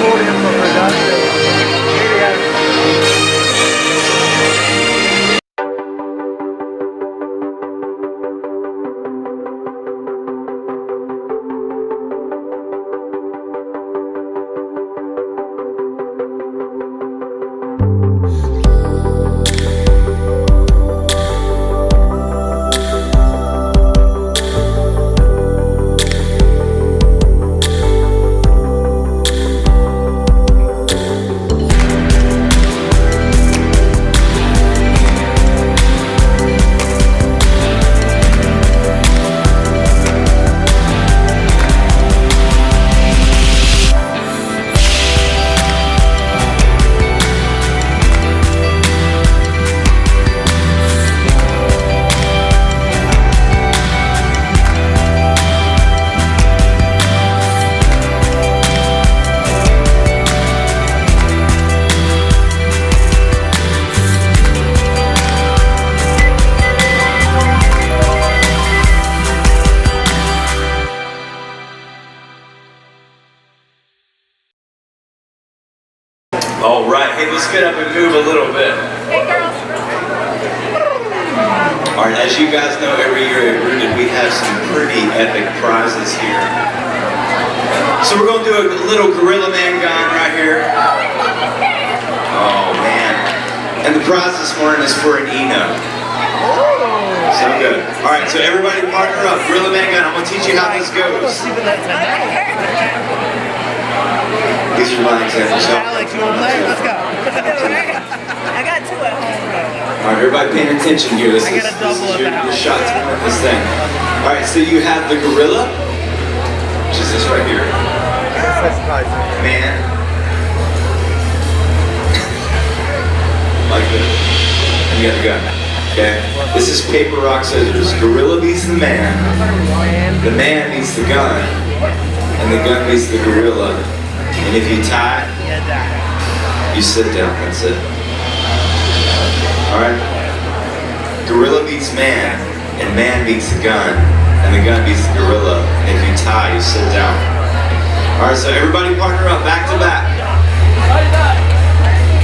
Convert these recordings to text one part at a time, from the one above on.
podium for production. All right, hey, let's get up and move a little bit. Hey, girls. All right, as you guys know, every year at Rooted, we have some pretty epic prizes here. So we're going to do a little Gorilla Man gun right here. Oh, man. And the prize this morning is for an Eno. So good. All right, so everybody partner up. Gorilla Man gun, I'm going to teach you how this goes. These are my examples. Alex, you want to play? Let's go. I got two at home. All right, everybody paying attention here. This I got a double is of your that. shot to win this thing. All right, so you have the gorilla, which is this right here. Man. Like this. And you got the gun. Okay? This is paper, rock, scissors. Gorilla beats the man beats the gun, and the gun beats the gorilla. And if you tie, you sit down. That's it. Alright? Gorilla beats man, and man beats the gun, and the gun beats the gorilla. And if you tie, you sit down. Alright, so everybody partner up, back to back.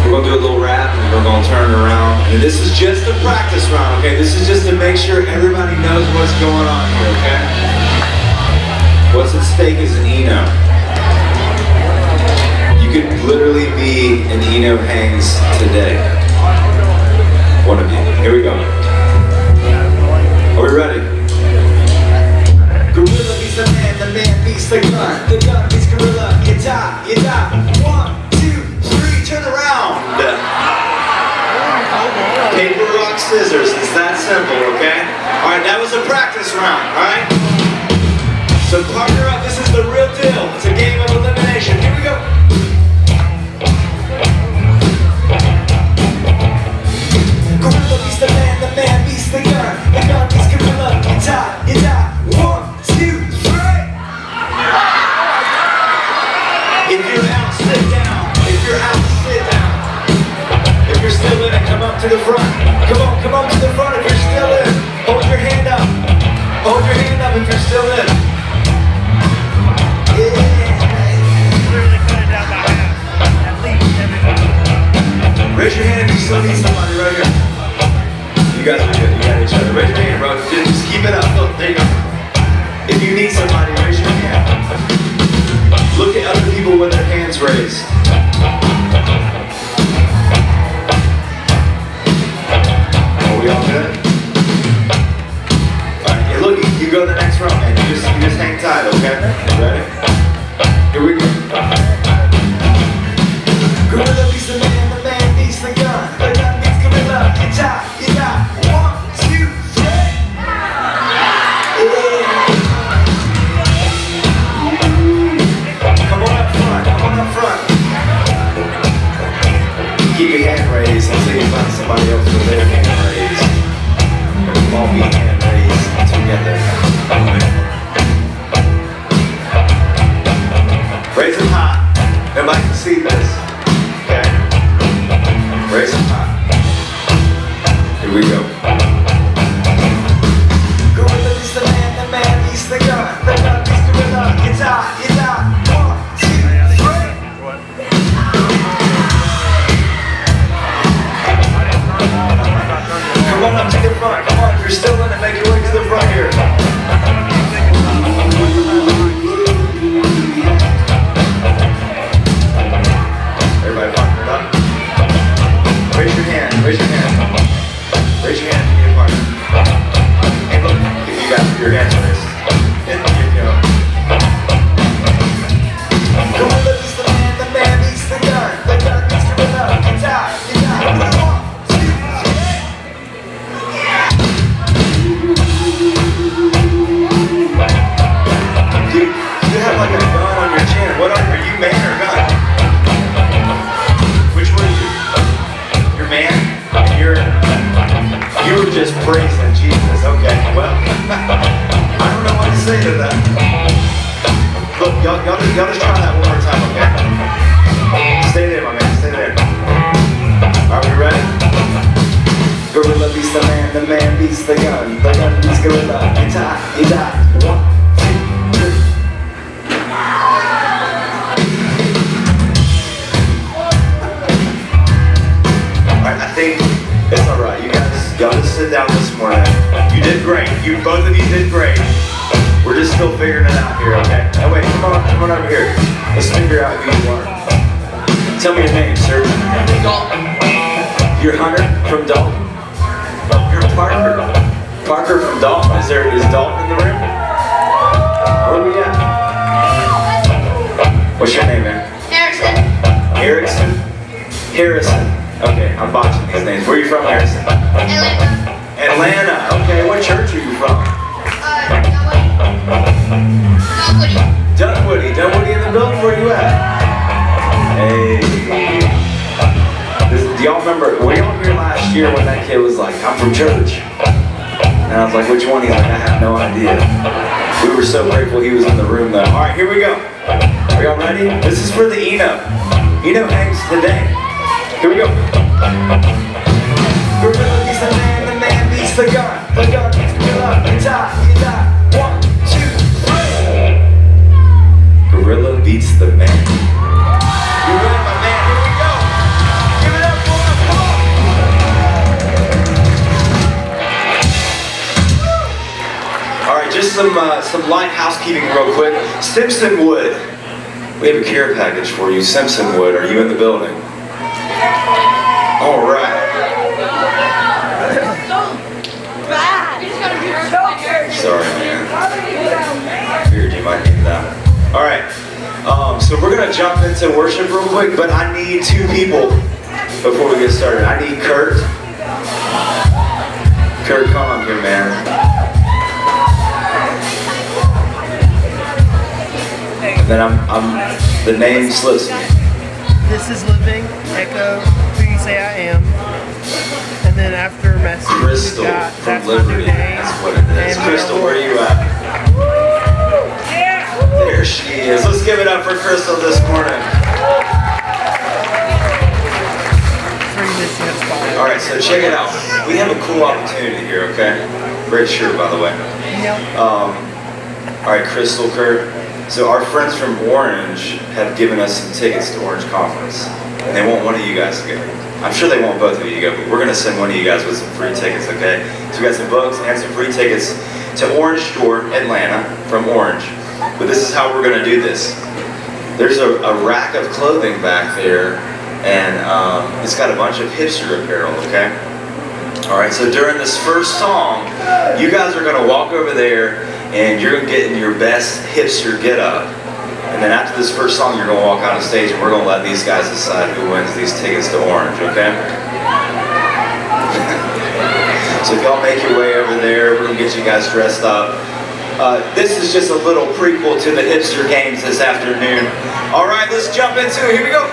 We're going to do a little rap, and we're going to turn around. And this is just a practice round, okay? This is just to make sure everybody knows what's going on here, okay? What's at stake is an Eno. You could literally be an Eno Hangs today. One of you. Here we go. Are we ready? Gorilla beats the man beats the gun beats gorilla. You die. 1, 2, 3, turn around. Paper, rock, scissors. It's that simple, okay? Alright, that was a practice round, alright? So partner up, this is the real deal. It's a game of elimination. Here we go. Gorilla beats the man beats the gun beats gorilla. You die. 1, 2, 3. If you're out, sit down. If you're out, sit down. If you're still in it, come up to the front. Come on to the front if you're still in. Hold your hand up. Hold your hand up if you're still in. Literally cut it down by half. At least everybody. Raise your hand if you still need somebody right here. You guys are good. You got each other. Raise your hand, bro. Just keep it up. Look, there you go. If you need somebody, raise your hand. Look at other people with their hands raised. Are we all good? Alright, yeah, look, you go to the next round, man. You just hang tight, okay? Ready? Here we go. Gorilla beats the man beats the gun beats gorilla. You die. 1, 2, 3. Yeah. Come on up front. Keep your hand raised until you find somebody else with their hand raised. We'll all be hand raised together. Raise them high. Everybody can see this. Okay? Raise them high. Here we go. Gorilla beats the man beats the gun beats gorilla. You die. 1, 2, 3. Come on up to the front. Come on, if you're still in it, make your way to the front here. Everybody partner it up. Raise your hand. Raise your hand. Raise your hand if you need a partner. And look, if you got your hands on this. There you go. Gorilla is the man beats the gun beats gorilla, you die. Dude, you have like a gun on your chin. What are you, man or gun? Which one are you? You're man? You were just praising Jesus. Okay, well, I don't know what to say to that. Look, y'all just try that one more time, okay? Stay there, my man, stay there. Are we ready? Gorilla beats the man beats the gun beats gorilla, you die. 1, 2, 3. Alright, I think it's alright. Y'all just sit down this morning. You did great. Both of you did great. We're just still figuring it out here, okay? Oh wait, come on over here. Let's figure out who you are. Tell me your name, sir. Dalton. You're Hunter from Dalton. You're Parker. Parker from Dalton. Is Dalton in the room? Where are we at? What's your name, man? Harrison. Harrison. Okay, I'm botching these names. Where are you from, Harrison? Atlanta. Okay, what church are you from? Dunwoody in the building. Where are you at? Hey. Do y'all remember? Were y'all here last year when that kid was like, "I'm from church"? And I was like, "Which one?" He's like, "I have no idea." We were so grateful he was in the room though. All right, here we go. Are y'all ready? This is for the Eno. Eno hangs today. Here we go. Gorilla beats the man beats the gun beats gorilla, you die. 1, 2, 3. Gorilla beats the man. You ready, my man? Here we go. Give it up for him. Come on. All right, just some light housekeeping real quick. Simpson Wood. We have a care package for you. Simpson Wood, are you in the building? All right. Sorry, man. Figured you might need that. All right. So we're gonna jump into worship real quick, but I need 2 people before we get started. I need Kurt. Kurt, come on here, man. And then the name slips me. This is Living, Echo, Who You Say I Am. And then after message, Crystal we got from That's My Liberty. New Name. That's what it is. And Crystal, where are you at? There she is. Let's give it up for Crystal this morning. All right, so check it out. We have a cool opportunity here, okay? Great shirt, by the way. All right, Crystal, Kurt. So our friends from Orange have given us some tickets to Orange Conference, and they want one of you guys to go. I'm sure they want both of you to go, but we're going to send one of you guys with some free tickets, okay? So we got some books and some free tickets to Orange Store, Atlanta, from Orange. But this is how we're going to do this. There's a rack of clothing back there, and it's got a bunch of hipster apparel, okay? All right, so during this first song, you guys are going to walk over there, and you're going to get in your best hipster get-up. And then after this first song, you're going to walk on the stage, and we're going to let these guys decide who wins these tickets to Orange, okay? So if y'all make your way over there, we're going to get you guys dressed up. This is just a little prequel to the hipster games this afternoon. All right, let's jump into it. Here we go.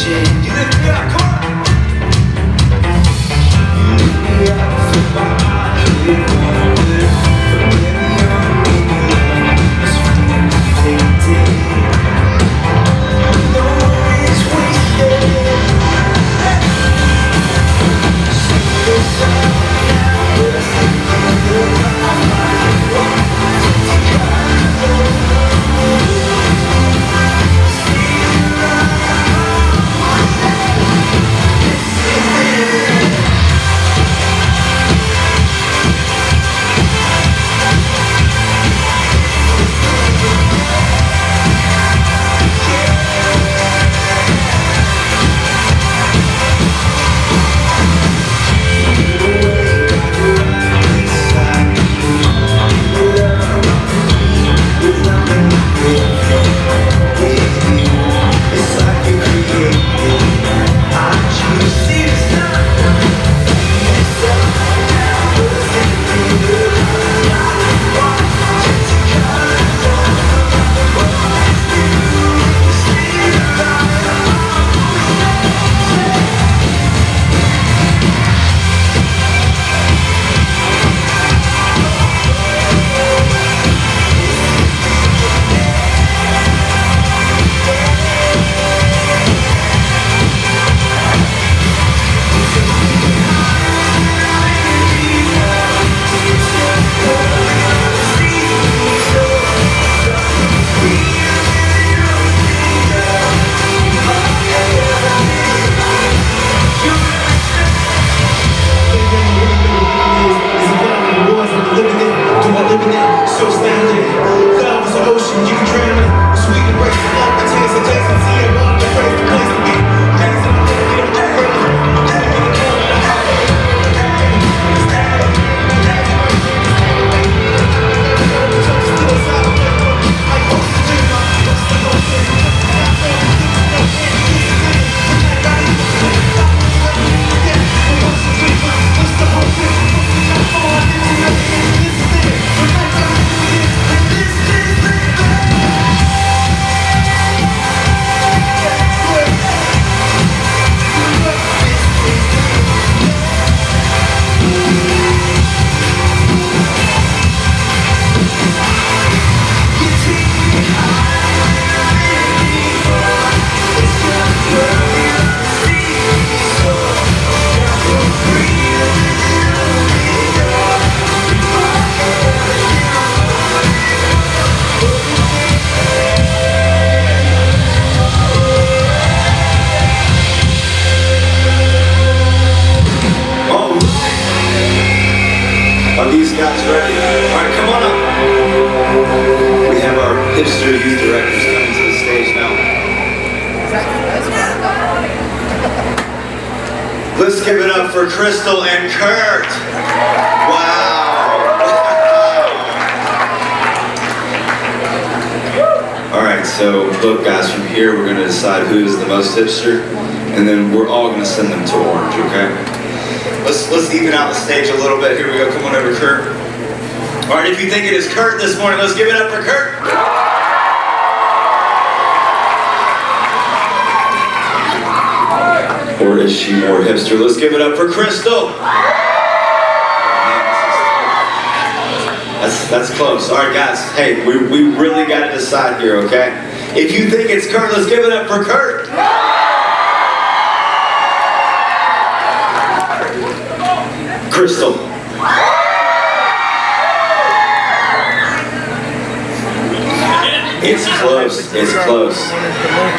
You lift me up, come on! living in, so astounding. Love is an ocean, you can drown in. The sweet embrace of love, the taste of decency, and love, the place, the place to be. Amazing, I'm living in a world. Are these guys ready? All right, come on up. We have our hipster youth directors coming to the stage now. Let's give it up for Crystal and Kurt. Wow. All right, so look guys, from here we're gonna decide who is the most hipster, and then we're all gonna send them to Orange, okay? Let's even out the stage a little bit. Here we go. Come on over, Kurt. All right, if you think it is Kurt this morning, let's give it up for Kurt. Or is she more hipster? Let's give it up for Crystal. That's close. All right, guys. Hey, we really got to decide here, okay? If you think it's Kurt, let's give it up for Kurt. Crystal. It's close. It's close.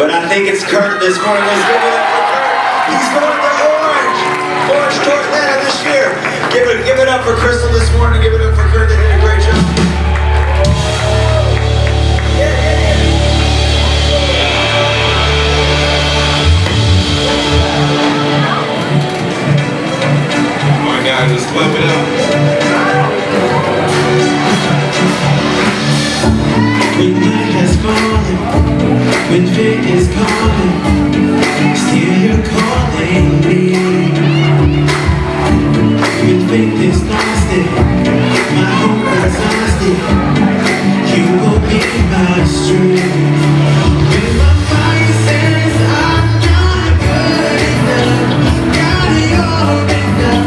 But I think it's Kurt this morning. Let's give it up for Kurt. He's going to Orange. Orange to Atlanta this year. Give it up for Crystal this morning. Give it up for Kurt. They did a great job. Guys, let's clap it up. When night has fallen, when fate is calling, still you're calling me. When faith is lost, my hope is exhausted, you will be my strength. When my fire says I'm not good enough, God, you're enough.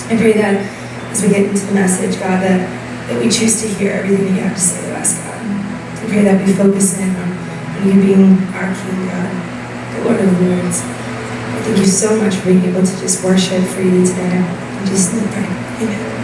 I pray that as we get into the message, God, that we choose to hear everything that you have to say to us, God. I pray that we focus in on you being our King, God, the Lord of Lords. I thank you so much for being able to just worship freely today. In Jesus' name I pray. Amen.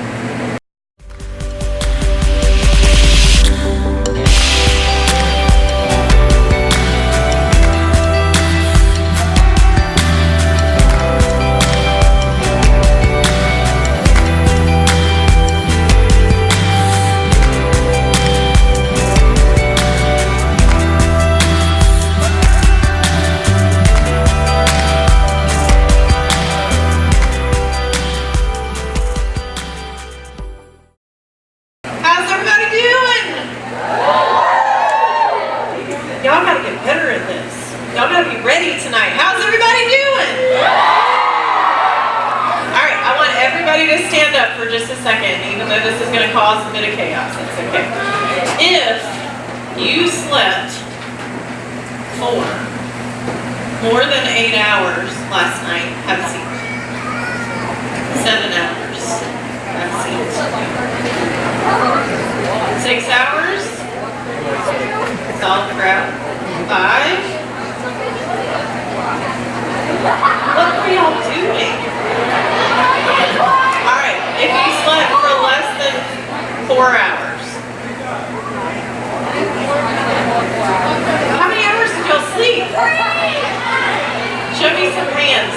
How's everybody doing? Y'all gotta get better at this. Y'all gotta be ready tonight. How's everybody doing? Alright, I want everybody to stand up for just a second, even though this is gonna cause a bit of chaos. It's okay. If you slept for more than 8 hours last night, have a seat. 7 hours. Have a seat. 6 hours? Solid crap. 5? What were y'all doing? Alright, if you slept for less than 4 hours. How many hours did y'all sleep? Show me some hands.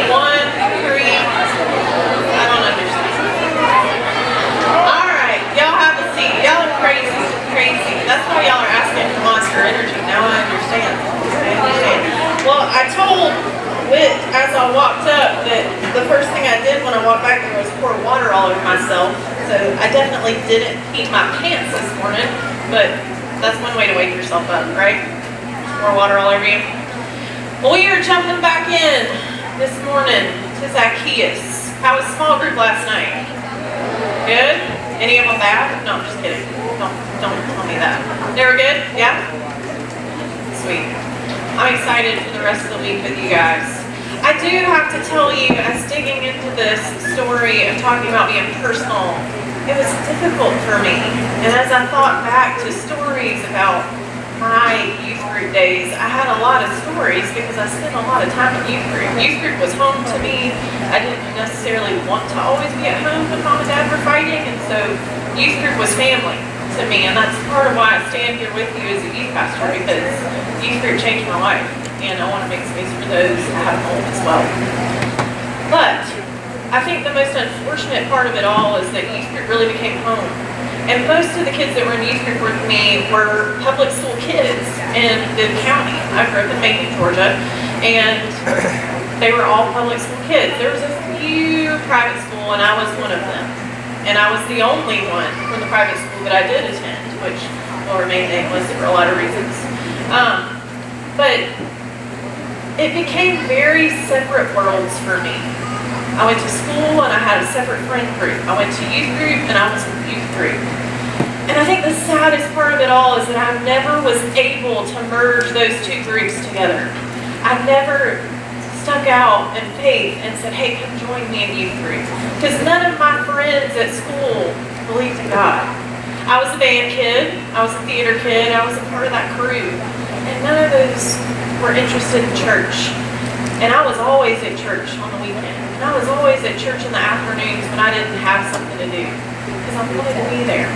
1, 3. I don't understand. Alright, y'all have a seat. Y'all are crazy. That's why y'all are asking for Monster Energy. Now I understand. Well, I told Whit as I walked up that the first thing I did when I walked back there was pour water all over myself. So I definitely didn't pee my pants this morning, but that's one way to wake yourself up, right? Pour water all over you. Well, we are jumping back in this morning to Zacchaeus. How was small group last night? Good? Any of them bad? No, I'm just kidding. Don't tell me that. They were good? Yeah? Sweet. I'm excited for the rest of the week with you guys. I do have to tell you, as digging into this story and talking about being personal, it was difficult for me. And as I thought back to stories about my youth group days, I had a lot of stories because I spent a lot of time in youth group. Youth group was home to me. I didn't necessarily want to always be at home when mom and dad were fighting, and so youth group was family to me, and that's part of why I stand here with you as a youth pastor, because youth group changed my life, and I want to make space for those I have home as well. But I think the most unfortunate part of it all is that youth group really became home. And most of the kids that were in youth group with me were public school kids in the county. I grew up in Macon, Georgia, and they were all public school kids. There was a few private school, and I was one of them. And I was the only one from the private school that I did attend, which will remain nameless for a lot of reasons. But it became very separate worlds for me. I went to school and I had a separate friend group. I went to youth group and I was in youth group. And I think the saddest part of it all is that I never was able to merge those two groups together. I never stuck out in faith and said, hey, come join me in youth group. Because none of my friends at school believed in God. I was a band kid, I was a theater kid, I was a part of that crew. And none of those were interested in church. And I was always at church on the weekend. And I was always at church in the afternoons when I didn't have something to do. Because I wanted to be there.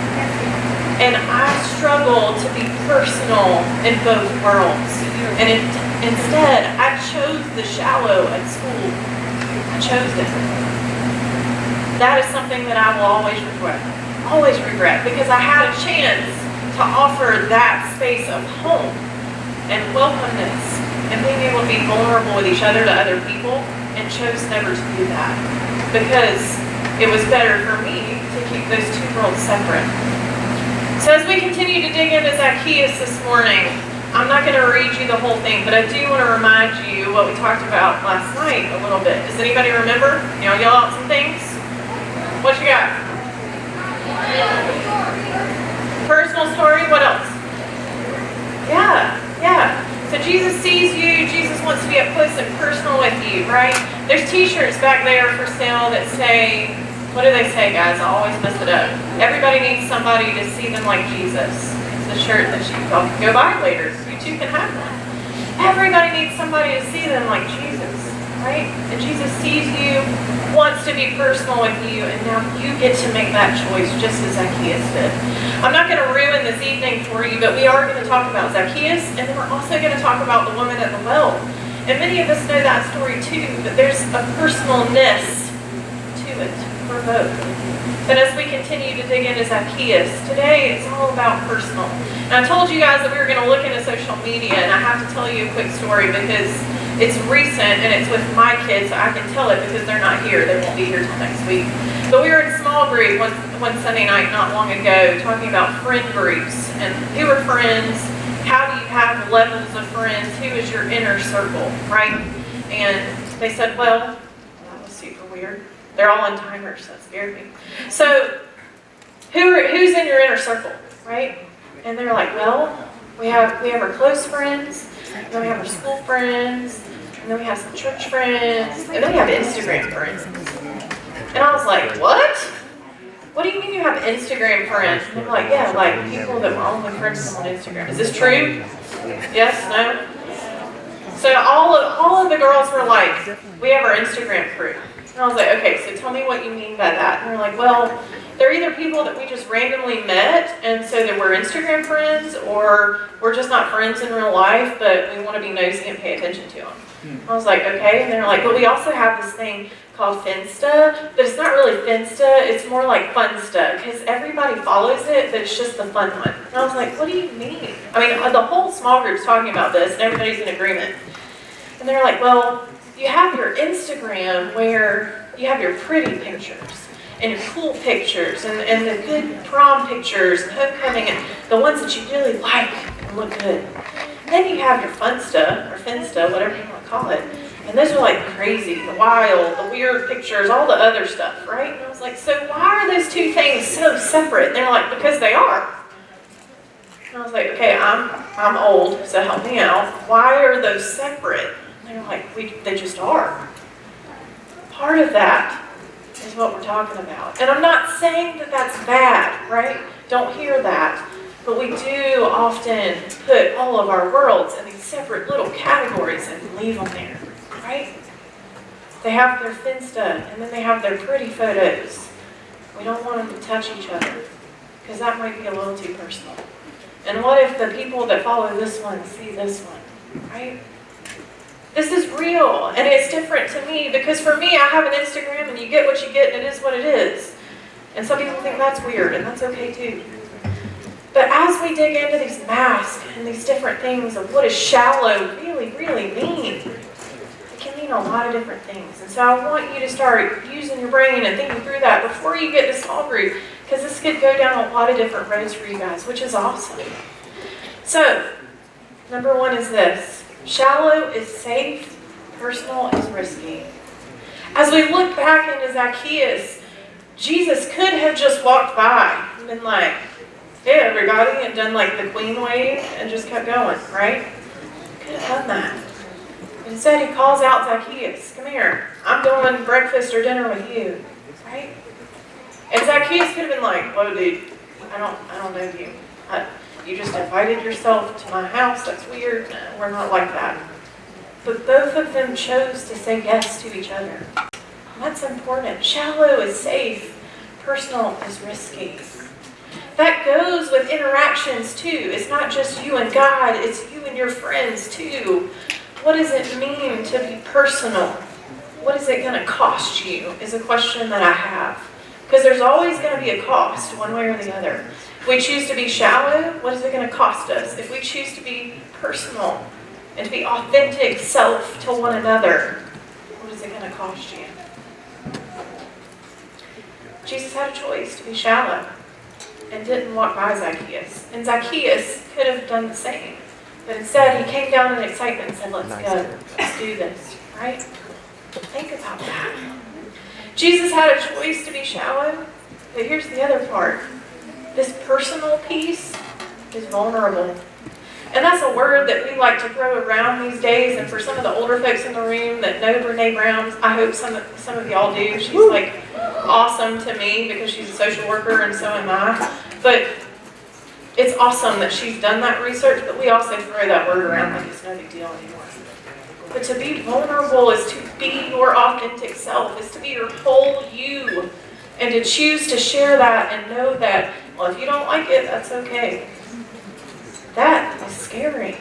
And I struggled to be personal in both worlds. And instead, I chose the shallow at school. I chose it. That is something that I will always regret, because I had a chance to offer that space of home and welcomeness and being able to be vulnerable with each other to other people, and chose never to do that because it was better for me to keep those two worlds separate. So as we continue to dig into Zacchaeus this morning, I'm not going to read you the whole thing, but I do want to remind you what we talked about last night a little bit. Does anybody remember? You know, yell out some things. What you got? Personal story. What else? Yeah. So Jesus sees you. Jesus wants to be up close and personal with you, right? There's t-shirts back there for sale that say, what do they say, guys? I always mess it up. Everybody needs somebody to see them like Jesus. It's a shirt that you can go buy later. You too can have one. Everybody needs somebody to see them like Jesus, right? And Jesus sees you, wants to be personal with you, and now you get to make that choice just as Zacchaeus did. I'm not going to ruin this evening for you, but we are going to talk about Zacchaeus, and then we're also going to talk about the woman at the well. And many of us know that story too, but there's a personalness to it for both. But as we continue to dig into Zacchaeus, today it's all about personal. And I told you guys that we were going to look into social media, and I have to tell you a quick story because it's recent and it's with my kids, so I can tell it because they're not here. They won't be here till next week. But we were in small group one Sunday night not long ago talking about friend groups and who are friends, how do you have levels of friends, who is your inner circle, right? And they said, well, that was super weird. They're all on timers, so that scared me. So, who's in your inner circle, right? And they're like, well, we have our close friends, and then we have our school friends, and then we have some church friends, and then we have Instagram friends. And I was like, what? What do you mean you have Instagram friends? And they're like, yeah, like people that were only friends on Instagram. Is this true? Yes? No? So all of the girls were like, we have our Instagram crew. And I was like, okay, so tell me what you mean by that. And they're like, well, they're either people that we just randomly met, and so that we're Instagram friends, or we're just not friends in real life, but we want to be nosy and pay attention to them. I was like, okay. And they're like, but we also have this thing called Finsta, but it's not really Finsta, it's more like Funsta, because everybody follows it, but it's just the fun one. And I was like, what do you mean? I mean, the whole small group's talking about this, and everybody's in agreement. And they're like, well, you have your Instagram where you have your pretty pictures and your cool pictures and the good prom pictures and homecoming and the ones that you really like and look good. And then you have your Funsta or Finsta, whatever you want to call it. And those are like crazy, the wild, the weird pictures, all the other stuff, right? And I was like, so why are those two things so separate? And they're like, because they are. And I was like, okay, I'm old, so help me out. Why are those separate? They're like, they just are. Part of that is what we're talking about. And I'm not saying that that's bad, right? Don't hear that. But we do often put all of our worlds in these separate little categories and leave them there, right? They have their Finsta, and then they have their pretty photos. We don't want them to touch each other, because that might be a little too personal. And what if the people that follow this one see this one, right? This is real, and it's different to me, because for me, I have an Instagram, and you get what you get, and it is what it is. And some people think that's weird, and that's okay too. But as we dig into these masks and these different things of what does shallow really, really mean, it can mean a lot of different things. And so I want you to start using your brain and thinking through that before you get to small group, because this could go down a lot of different roads for you guys, which is awesome. So, number one is this. Shallow is safe, personal is risky. As we look back into Zacchaeus, Jesus could have just walked by and been like, hey everybody, and done like the queen wave and just kept going, right? Could have done that. But instead he calls out Zacchaeus, come here, I'm doing breakfast or dinner with you, right? And Zacchaeus could have been like, whoa dude, I don't know you. You just invited yourself to my house, that's weird, no, we're not like that. But both of them chose to say yes to each other. And that's important. Shallow is safe, personal is risky. That goes with interactions too. It's not just you and God, it's you and your friends too. What does it mean to be personal? What is it going to cost you is a question that I have. Because there's always going to be a cost, one way or the other. If we choose to be shallow, what is it going to cost us? If we choose to be personal and to be authentic self to one another, what is it going to cost you? Jesus had a choice to be shallow and didn't walk by Zacchaeus. And Zacchaeus could have done the same. But instead, he came down in excitement and said, let's go. Let's do this. Right? Think about that. Jesus had a choice to be shallow, but here's the other part. This personal piece is vulnerable. And that's a word that we like to throw around these days. And for some of the older folks in the room that know Brene Brown, I hope some of y'all do. She's like awesome to me because she's a social worker and so am I. But it's awesome that she's done that research, but we also throw that word around like it's no big deal anymore. But to be vulnerable is to be your authentic self, is to be your whole you, and to choose to share that and know that, well, if you don't like it, that's okay. That is scary.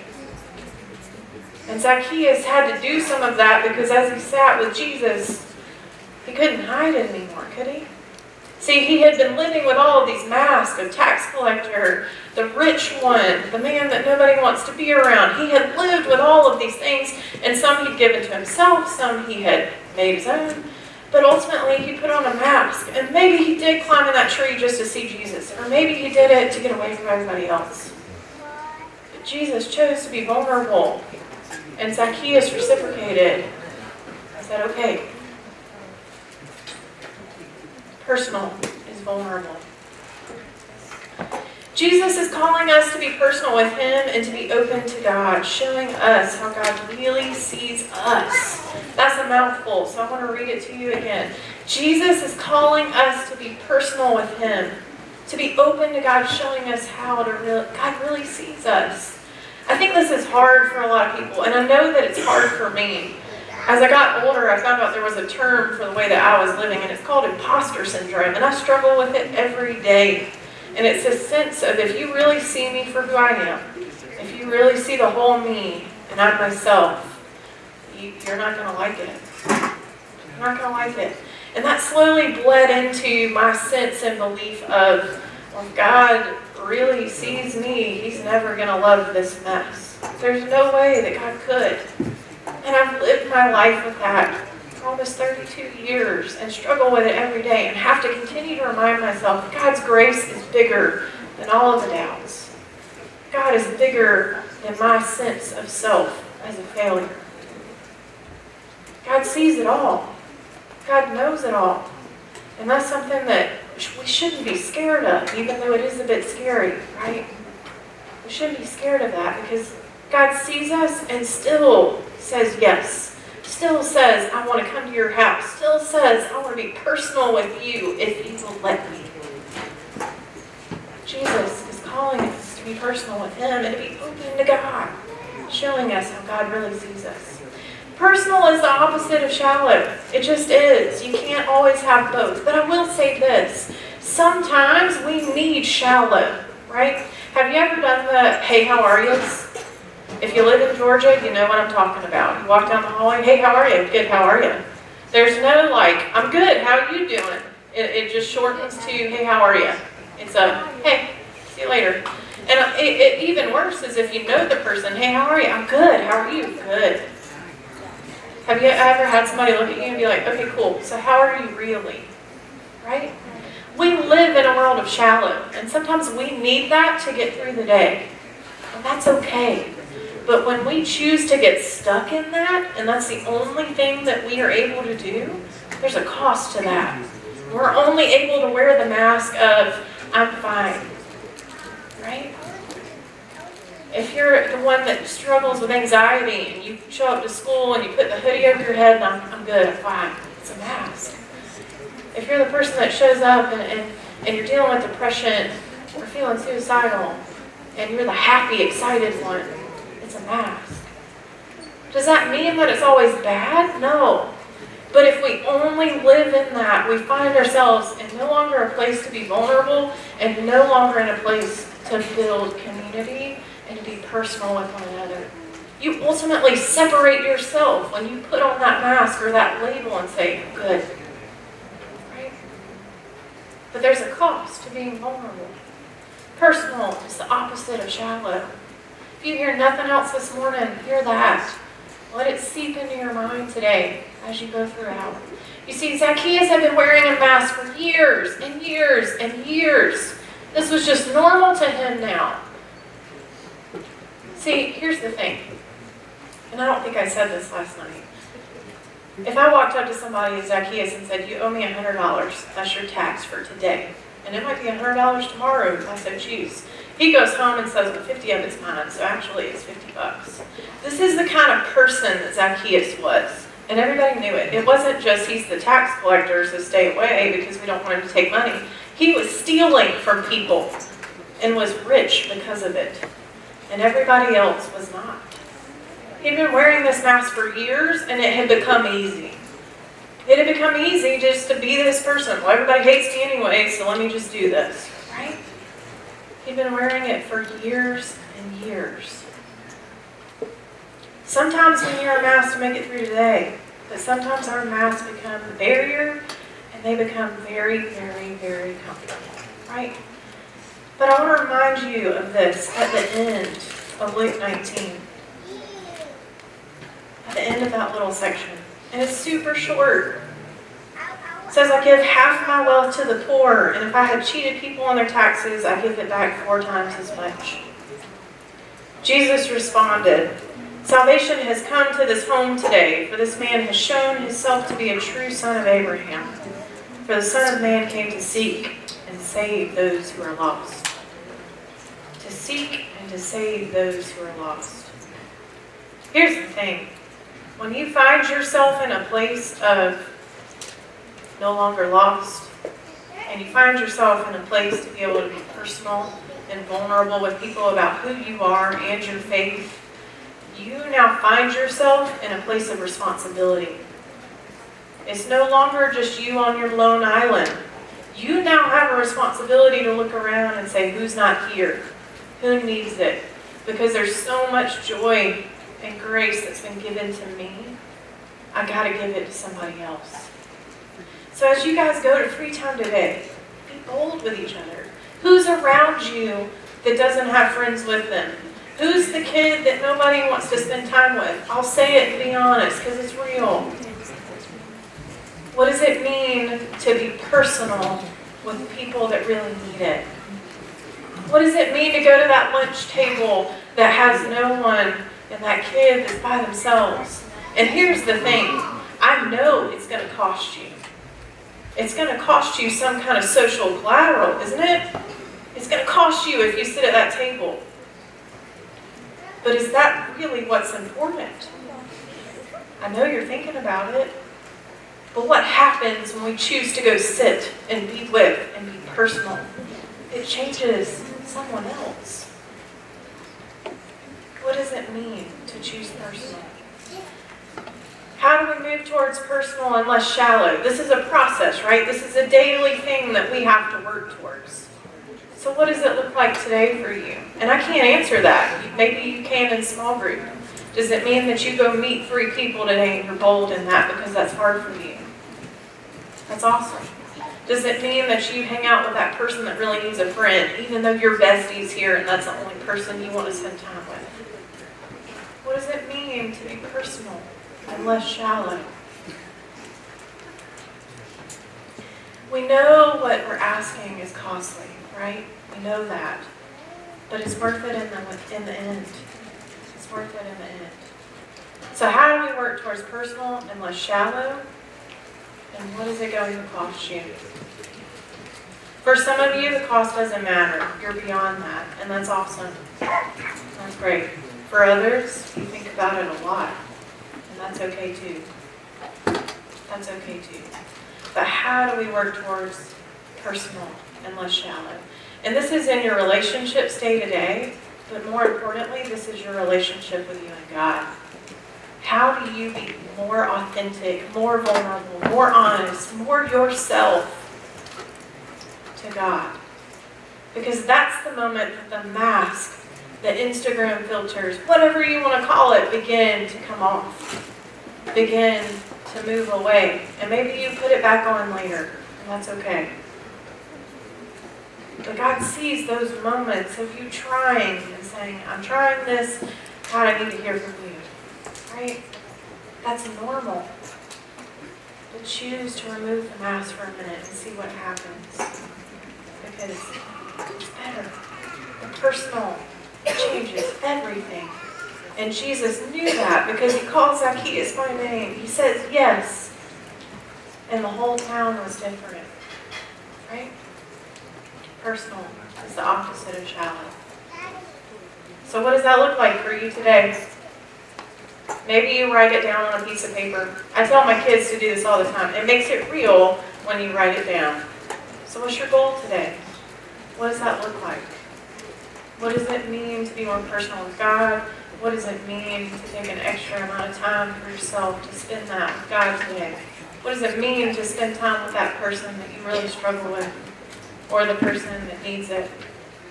And Zacchaeus had to do some of that because as he sat with Jesus, he couldn't hide it anymore, could he? See, he had been living with all of these masks of tax collector, the rich one, the man that nobody wants to be around. He had lived with all of these things, and some he'd given to himself, some he had made his own. But ultimately, he put on a mask, and maybe he did climb in that tree just to see Jesus, or maybe he did it to get away from everybody else. But Jesus chose to be vulnerable, and Zacchaeus reciprocated. I said, okay. Personal is vulnerable. Jesus is calling us to be personal with Him and to be open to God, showing us how God really sees us. That's a mouthful, so I want to read it to you again. Jesus is calling us to be personal with Him, to be open to God, showing us how God really sees us. I think this is hard for a lot of people, and I know that it's hard for me. As I got older, I found out there was a term for the way that I was living, and it's called imposter syndrome, and I struggle with it every day. And it's a sense of, if you really see me for who I am, if you really see the whole me, and I'm myself, you're not going to like it. You're not going to like it. And that slowly bled into my sense and belief of, well, if God really sees me, He's never going to love this mess. There's no way that God could. And I've lived my life with that for almost 32 years and struggle with it every day and have to continue to remind myself that God's grace is bigger than all of the doubts. God is bigger than my sense of self as a failure. God sees it all. God knows it all. And that's something that we shouldn't be scared of, even though it is a bit scary, right? We shouldn't be scared of that because God sees us and still says yes. Still says, I want to come to your house. Still says, I want to be personal with you if you will let me. Jesus is calling us to be personal with Him and to be open to God, showing us how God really sees us. Personal is the opposite of shallow. It just is. You can't always have both. But I will say this. Sometimes we need shallow, right? Have you ever done the, hey, how are yous? If you live in Georgia, you know what I'm talking about. You walk down the hallway, hey, how are you? Good, how are you? There's no like, I'm good, how are you doing? It just shortens to, hey, how are you? It's a, hey, see you later. And it even worse is if you know the person, hey, how are you? I'm good, how are you? Good. Have you ever had somebody look at you and be like, okay, cool, so how are you really? Right? We live in a world of shallow, and sometimes we need that to get through the day. And that's okay. But when we choose to get stuck in that, and that's the only thing that we are able to do, there's a cost to that. We're only able to wear the mask of, I'm fine. Right? If you're the one that struggles with anxiety, and you show up to school and you put the hoodie over your head, and I'm good, I'm fine. It's a mask. If you're the person that shows up and you're dealing with depression or feeling suicidal, and you're the happy, excited one, it's a mask. Does that mean that it's always bad? No. But if we only live in that, we find ourselves in no longer a place to be vulnerable and no longer in a place to build community and to be personal with one another. You ultimately separate yourself when you put on that mask or that label and say, good. Right? But there's a cost to being vulnerable. Personal is the opposite of shallow. If you hear nothing else this morning, hear that. Let it seep into your mind today as you go throughout. You see, Zacchaeus had been wearing a mask for years and years and years. This was just normal to him now. See, here's the thing. And I don't think I said this last night. If I walked up to somebody, Zacchaeus, and said, you owe me $100, that's your tax for today. And it might be $100 tomorrow if I so choose. He goes home and says, well, 50 of it's mine, so actually it's $50. This is the kind of person that Zacchaeus was. And everybody knew it. It wasn't just he's the tax collector, so stay away because we don't want him to take money. He was stealing from people and was rich because of it. And everybody else was not. He'd been wearing this mask for years and it had become easy. It had become easy just to be this person. Well, everybody hates me anyway, so let me just do this, right? He'd been wearing it for years and years. Sometimes we need our masks to make it through today, but sometimes our masks become a barrier and they become very, very, very comfortable, right? But I want to remind you of this at the end of Luke 19. At the end of that little section. And it's super short. It says, I give half my wealth to the poor, and if I had cheated people on their taxes, I give it back 4 times as much. Jesus responded, salvation has come to this home today, for this man has shown himself to be a true son of Abraham. For the Son of Man came to seek and save those who are lost. To seek and to save those who are lost. Here's the thing. When you find yourself in a place of no longer lost, and you find yourself in a place to be able to be personal and vulnerable with people about who you are and your faith, you now find yourself in a place of responsibility. It's no longer just you on your lone island. You now have a responsibility to look around and say, who's not here? Who needs it? Because there's so much joy and grace that's been given to me, I gotta give it to somebody else. So as you guys go to free time today, be bold with each other. Who's around you that doesn't have friends with them? Who's the kid that nobody wants to spend time with? I'll say it and be honest, because it's real. What does it mean to be personal with people that really need it? What does it mean to go to that lunch table that has no one and that kid is by themselves? And here's the thing. I know it's going to cost you. It's going to cost you some kind of social collateral, isn't it? It's going to cost you if you sit at that table. But is that really what's important? I know you're thinking about it. But what happens when we choose to go sit and be with and be personal? It changes someone else. What does it mean to choose personal? How do we move towards personal and less shallow? This is a process, right? This is a daily thing that we have to work towards. So what does it look like today for you? And I can't answer that. Maybe you can in small group. Does it mean that you go meet 3 people today and you're bold in that because that's hard for you? That's awesome. Does it mean that you hang out with that person that really needs a friend, even though your bestie's here and that's the only person you want to spend time with? What does it mean to be personal and less shallow? We know what we're asking is costly, right? We know that. But it's worth it in the end. It's worth it in the end. So how do we work towards personal and less shallow? And what is it going to cost you? For some of you, the cost doesn't matter. You're beyond that, and that's awesome. That's great. For others, you think about it a lot, and that's okay too. That's okay too. But how do we work towards personal and less shallow? And this is in your relationships day to day, but more importantly, this is your relationship with you and God. How do you be more authentic, more vulnerable, more honest, more yourself to God? Because that's the moment that the mask, the Instagram filters, whatever you want to call it, begin to come off, begin to move away. And maybe you put it back on later, and that's okay. But God sees those moments of you trying and saying, I'm trying this, God, I need to hear from you. Right? That's normal. But choose to remove the mask for a minute and see what happens. Because it's better. The personal changes everything. And Jesus knew that because he called Zacchaeus by name. He says yes. And the whole town was different. Right? Personal is the opposite of shallow. So what does that look like for you today? Maybe you write it down on a piece of paper. I tell my kids to do this all the time. It makes it real when you write it down. So what's your goal today? What does that look like? What does it mean to be more personal with God? What does it mean to take an extra amount of time for yourself to spend that with God today? What does it mean to spend time with that person that you really struggle with? Or the person that needs it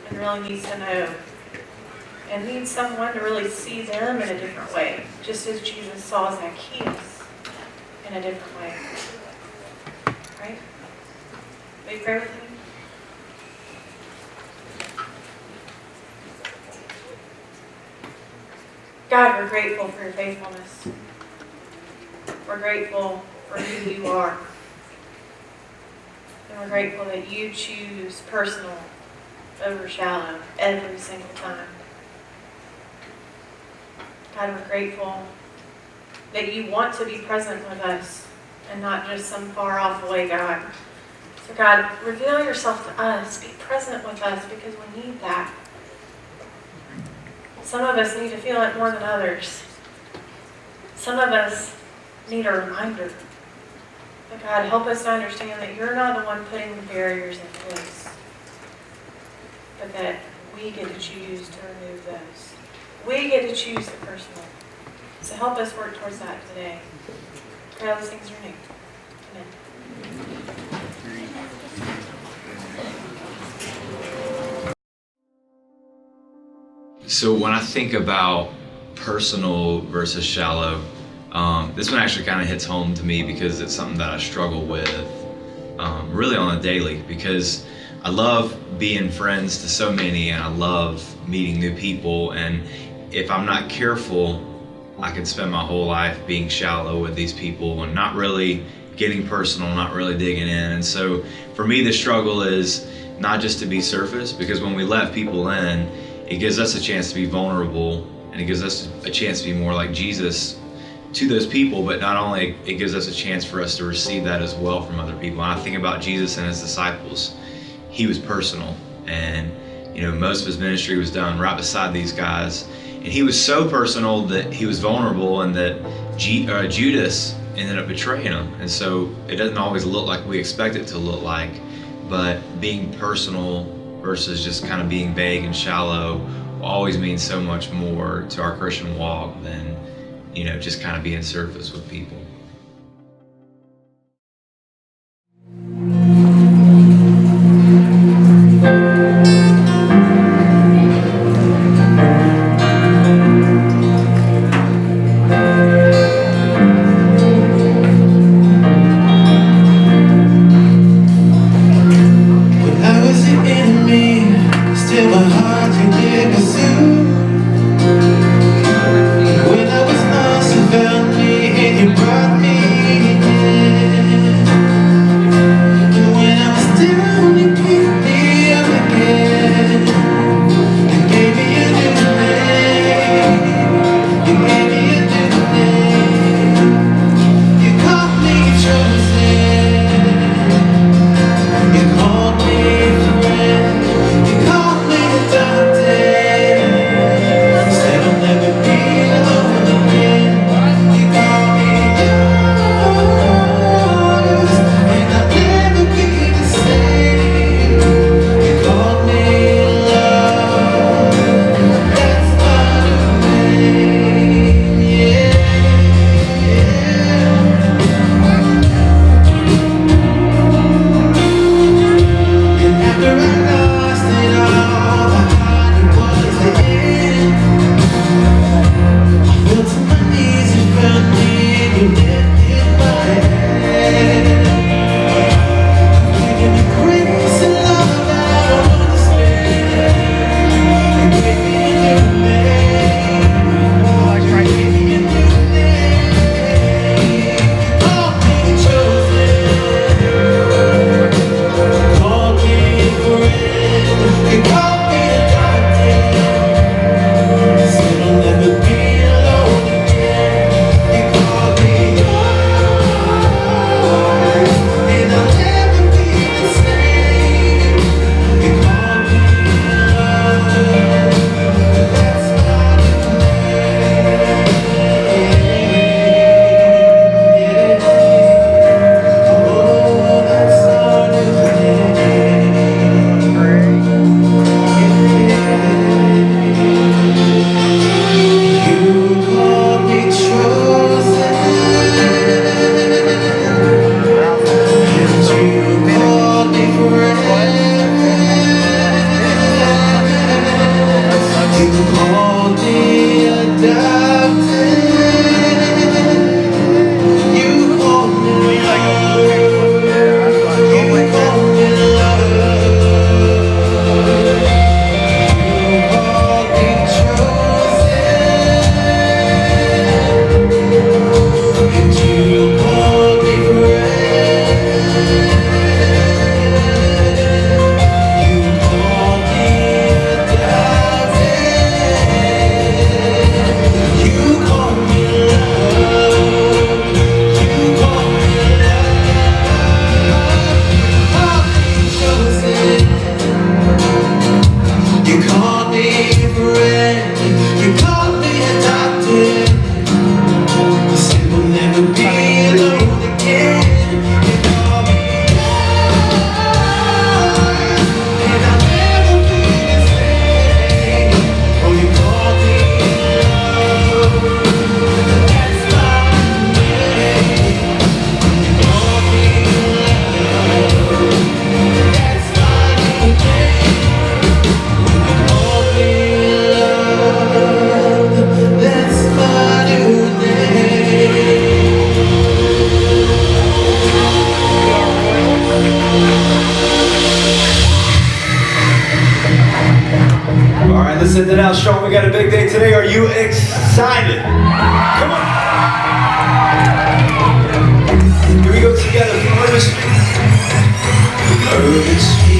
and really needs to know and needs someone to really see them in a different way, just as Jesus saw Zacchaeus in a different way. Right? Will you pray with me? God, we're grateful for your faithfulness. We're grateful for who you are. And we're grateful that you choose personal over shallow every single time. God, we're grateful that you want to be present with us and not just some far off way, God. So God, reveal yourself to us. Be present with us because we need that. Some of us need to feel it more than others. Some of us need a reminder. But God, help us to understand that you're not the one putting the barriers in place, but that we get to choose to remove those. We get to choose the personal. So help us work towards that today. Pray all these things in your name. Amen. So when I think about personal versus shallow, this one actually kind of hits home to me because it's something that I struggle with really on a daily, because I love being friends to so many and I love meeting new people, and if I'm not careful, I could spend my whole life being shallow with these people and not really getting personal, not really digging in. And so for me, the struggle is not just to be surface, because when we let people in, it gives us a chance to be vulnerable, and it gives us a chance to be more like Jesus to those people, but not only, it gives us a chance for us to receive that as well from other people. When I think about Jesus and his disciples, he was personal, and most of his ministry was done right beside these guys, and he was so personal that he was vulnerable, and that Judas ended up betraying him. And so it doesn't always look like we expect it to look like, but being personal versus just kind of being vague and shallow will always mean so much more to our Christian walk than just kind of being surface with people. When I was the enemy, still my heart you did pursue. When I was lost, you found me and you brought got a big day today. Are you excited? Come on. Here we go together. Urban Street. Urban Street.